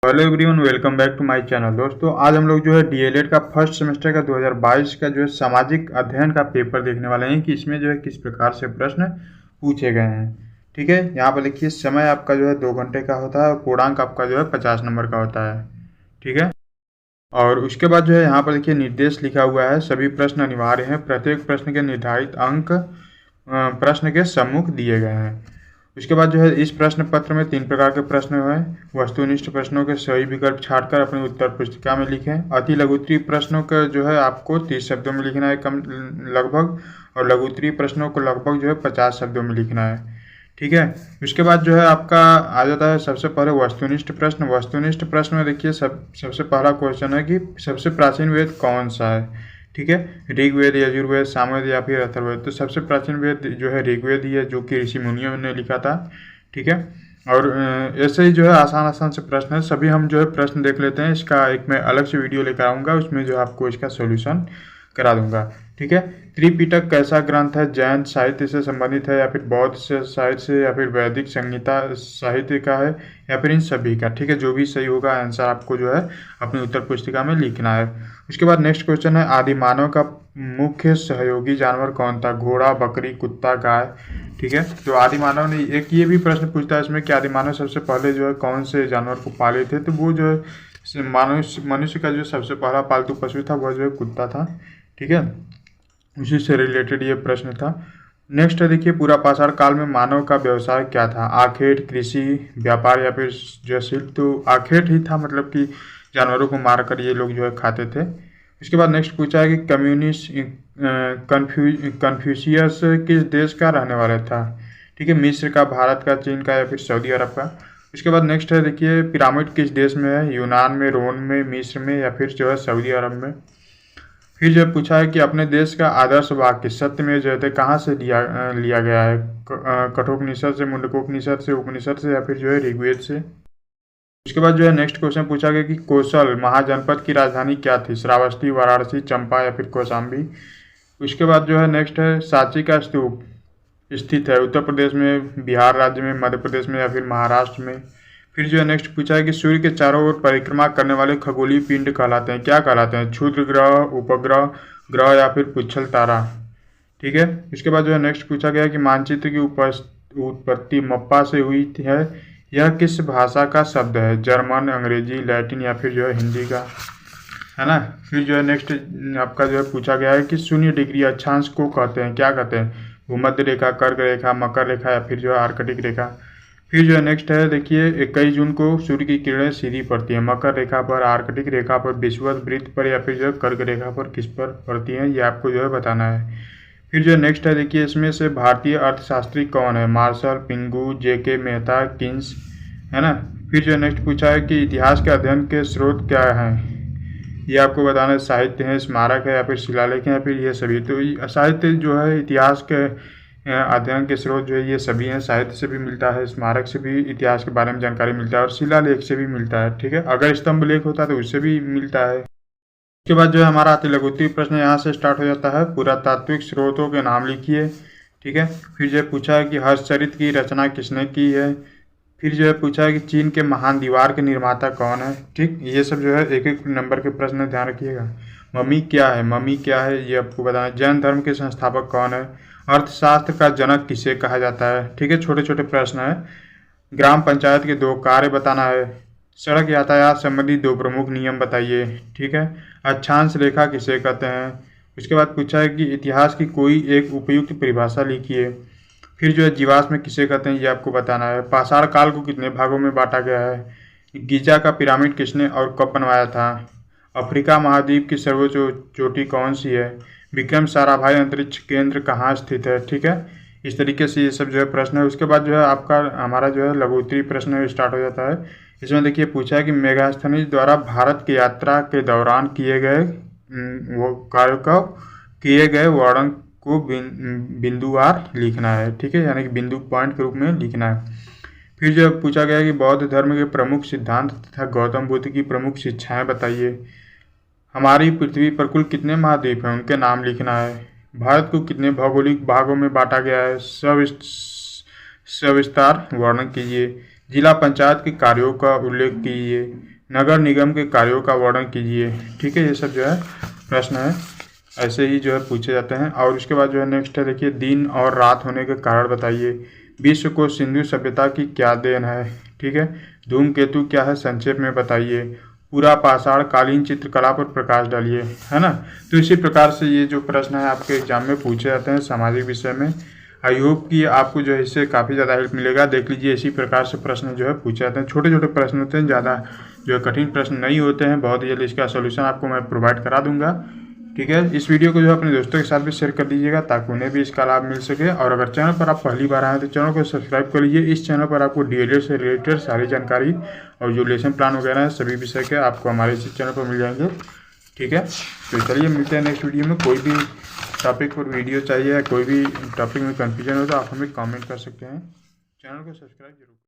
Hello everyone, welcome back to my channel. दोस्तों, आज हम लोग जो है डीएलएड का फर्स्ट सेमेस्टर का 2022 का जो है सामाजिक अध्ययन का पेपर देखने वाले हैं कि इसमें जो है किस प्रकार से प्रश्न पूछे गए हैं। ठीक है, यहाँ पर लिखिए समय आपका जो है 2 घंटे का होता है और पूर्णांक आपका जो है 50 नंबर का होता है। ठीक है, और उसके बाद जो है यहाँ पर देखिए निर्देश लिखा हुआ है, सभी प्रश्न अनिवार्य हैं, प्रत्येक प्रश्न के निर्धारित अंक प्रश्न के सम्मुख दिए गए हैं। उसके बाद जो है इस प्रश्न पत्र में 3 प्रकार के प्रश्न हैं। वस्तुनिष्ठ प्रश्नों के सही विकल्प छांटकर अपनी उत्तर पुस्तिका में लिखें। अति लघुत्तरीय प्रश्नों का जो है आपको 30 शब्दों में लिखना है कम लगभग, और लघुत्तरीय प्रश्नों को लगभग जो है 50 शब्दों में लिखना है। ठीक है, उसके बाद जो है आपका आ जाता है सबसे पहले वस्तुनिष्ठ प्रश्न। वस्तुनिष्ठ प्रश्न में देखिए सबसे पहला क्वेश्चन है कि सबसे प्राचीन वेद कौन सा है। ठीक है, ऋग्वेद, यजुर्वेद, सामवेद या फिर अथर्ववेद। तो सबसे प्राचीन वेद जो है ऋग्वेद ही है, जो कि ऋषि मुनियों ने लिखा था। ठीक है, और ऐसे ही जो है आसान आसान से प्रश्न है, सभी हम जो है प्रश्न देख लेते हैं। इसका एक मैं अलग से वीडियो लेकर आऊँगा, उसमें जो आपको इसका सोल्यूशन करा दूंगा। ठीक है, त्रिपिटक कैसा ग्रंथ है? जैन साहित्य से संबंधित है या फिर बौद्ध से साहित्य से या फिर वैदिक संहिता साहित्य का है या फिर इन सभी का। ठीक है, जो भी सही होगा आंसर आपको जो है अपनी उत्तर पुस्तिका में लिखना है। उसके बाद नेक्स्ट क्वेश्चन है आदि मानव का मुख्य सहयोगी जानवर कौन था? घोड़ा, बकरी, कुत्ता, गाय। ठीक है, तो आदि मानव ने एक ये भी प्रश्न पूछता है इसमें कि आदि मानव सबसे पहले जो है कौन से जानवर को पाले थे? तो वो जो है मनुष्य का जो सबसे पहला पालतू पशु था वह जो है कुत्ता था। ठीक है, उसी से रिलेटेड ये प्रश्न था। नेक्स्ट है देखिए पूरा पाषाण काल में मानव का व्यवसाय क्या था? आखेट, कृषि, व्यापार या फिर जो शिल्प। तो आखेट ही था, मतलब कि जानवरों को मारकर ये लोग जो है खाते थे। उसके बाद नेक्स्ट पूछा है कि कन्फ्यूशियस किस देश का रहने वाला था? ठीक है, मिस्र का, भारत का, चीन का या फिर सऊदी अरब का। उसके बाद नेक्स्ट है देखिए पिरामिड किस देश में है? यूनान में, रोम में, मिस्र में या फिर जो है सऊदी अरब में। फिर जो पूछा है कि अपने देश का आदर्श वाक्य सत्यमेव जयते कहाँ से लिया गया है? कठोपनिषद से, मुंडकोपनिषद से, उपनिषद से या फिर जो है ऋग्वेद से। उसके बाद जो है नेक्स्ट क्वेश्चन पूछा गया कि कौशल महाजनपद की राजधानी क्या थी? श्रावस्ती, वाराणसी, चंपा या फिर कौशाम्बी। उसके बाद जो है नेक्स्ट है सांची का स्तूप स्थित है उत्तर प्रदेश में, बिहार राज्य में, मध्य प्रदेश में या फिर महाराष्ट्र में। फिर जो है नेक्स्ट पूछा है कि सूर्य के चारों ओर परिक्रमा करने वाले खगोलीय पिंड कहलाते हैं, क्या कहलाते हैं? क्षुद्र ग्रह, उपग्रह, ग्रह या फिर पुच्छल तारा। ठीक है, इसके बाद जो है नेक्स्ट पूछा गया कि मानचित्र की उत्पत्ति मप्पा से हुई है, यह किस भाषा का शब्द है? जर्मन, अंग्रेजी, लैटिन या फिर जो है हिंदी का, है ना। फिर जो है नेक्स्ट आपका जो है पूछा गया है कि 0 डिग्री अक्षांश को कहते हैं, क्या कहते हैं? भूमध्य रेखा, कर्क रेखा, मकर रेखा या फिर जो है आर्कटिक रेखा। फिर जो है नेक्स्ट है देखिए 21 जून को सूर्य की किरणें सीधी पड़ती हैं, मकर रेखा पर, आर्कटिक रेखा पर, विषुवत वृत्त पर या फिर जो है कर्क रेखा पर, किस पर पड़ती हैं ये आपको जो है बताना है। फिर जो है नेक्स्ट है देखिए इसमें से भारतीय अर्थशास्त्री कौन है? मार्शल, पिंगू, जेके मेहता, किन्स, है ना। फिर जो है नेक्स्ट पूछा है कि इतिहास के अध्ययन के स्रोत क्या हैं? ये आपको बताना है, साहित्य है, स्मारक है या फिर शिलालेख है या फिर ये सभी। तो साहित्य जो है इतिहास के अध्ययन के स्रोत जो है ये सभी हैं, साहित्य से भी मिलता है, स्मारक से भी इतिहास के बारे में जानकारी मिलता है और शिलालेख से भी मिलता है। ठीक है, अगर स्तंभ लेख होता है तो उससे भी मिलता है। उसके बाद जो है हमारा अति लघुत्तरीय प्रश्न यहाँ से स्टार्ट हो जाता है। पुरातात्विक स्रोतों के नाम लिखिए। ठीक है, फिर जो है पूछा है कि हर्षचरित की रचना किसने की है? फिर जो है पूछा है कि चीन के महान दीवार के निर्माता कौन है? ठीक, ये सब जो है एक एक नंबर के प्रश्न ध्यान रखिएगा। मम्मी क्या है? मम्मी क्या है ये आपको बताना है। जैन धर्म के संस्थापक कौन है? अर्थशास्त्र का जनक किसे कहा जाता है? ठीक है, छोटे छोटे प्रश्न है। ग्राम पंचायत के 2 कार्य बताना है। सड़क यातायात संबंधी 2 प्रमुख नियम बताइए। ठीक है, अक्षांश रेखा किसे कहते हैं? उसके बाद पूछा है कि इतिहास की कोई एक उपयुक्त परिभाषा लिखिए। फिर जो है जीवाश्म किसे कहते हैं ये आपको बताना है। पाषाण काल को कितने भागों में बांटा गया है? गीजा का पिरामिड किसने और कब बनवाया था? अफ्रीका महाद्वीप की सर्वोच्च चोटी कौन सी है? विक्रम साराभाई अंतरिक्ष केंद्र कहाँ स्थित है? ठीक है, इस तरीके से ये सब जो है प्रश्न है। उसके बाद जो है आपका हमारा जो है लघुत्तरीय प्रश्न स्टार्ट हो जाता है। इसमें देखिए पूछा है कि मेगास्थनीज द्वारा भारत की यात्रा के दौरान किए गए वो कार्य को किए गए वर्णन को बिंदुवार लिखना है। ठीक है, यानी कि बिंदु पॉइंट के रूप में लिखना है। फिर जो पूछा गया कि बौद्ध धर्म के प्रमुख सिद्धांत तथा गौतम बुद्ध की प्रमुख शिक्षाएं बताइए। हमारी पृथ्वी पर कुल कितने महाद्वीप हैं उनके नाम लिखना है। भारत को कितने भौगोलिक भागों में बांटा गया है? सविस्तार वर्णन कीजिए। जिला पंचायत के कार्यों का उल्लेख कीजिए। नगर निगम के कार्यों का वर्णन कीजिए। ठीक है, ये सब जो है प्रश्न है, ऐसे ही जो है पूछे जाते हैं। और उसके बाद जो है नेक्स्ट है देखिए, दिन और रात होने के कारण बताइए। विश्व को सिंधु सभ्यता की क्या देन है। ठीक है, धूमकेतु क्या है संक्षेप में बताइए। पूरा पाषाण कालीन चित्रकला पर प्रकाश डालिए, है ना। तो इसी प्रकार से ये जो प्रश्न है आपके एग्जाम में पूछे जाते हैं सामाजिक विषय में। आई होप कि आपको जो है इससे काफ़ी ज़्यादा हेल्प मिलेगा। देख लीजिए, इसी प्रकार से प्रश्न जो है पूछे जाते हैं, छोटे छोटे प्रश्न होते हैं, ज़्यादा जो है कठिन प्रश्न नहीं होते हैं। बहुत जल्द इसका सोल्यूशन आपको मैं प्रोवाइड करा दूंगा। ठीक है, इस वीडियो को जो है अपने दोस्तों के साथ भी शेयर कर दीजिएगा ताकि उन्हें भी इसका लाभ मिल सके। और अगर चैनल पर आप पहली बार आए तो चैनल को सब्सक्राइब कर लीजिए। इस चैनल पर आपको डीएलएड से रिलेटेड सारी जानकारी और जो लेसन प्लान वगैरह है सभी विषय के आपको हमारे इसी चैनल पर मिल जाएंगे। ठीक है, तो चलिए मिलते हैं नेक्स्ट वीडियो में। कोई भी टॉपिक पर वीडियो चाहिए या कोई भी टॉपिक में कन्फ्यूजन हो तो आप हमें कमेंट कर सकते हैं। चैनल को सब्सक्राइब जरूर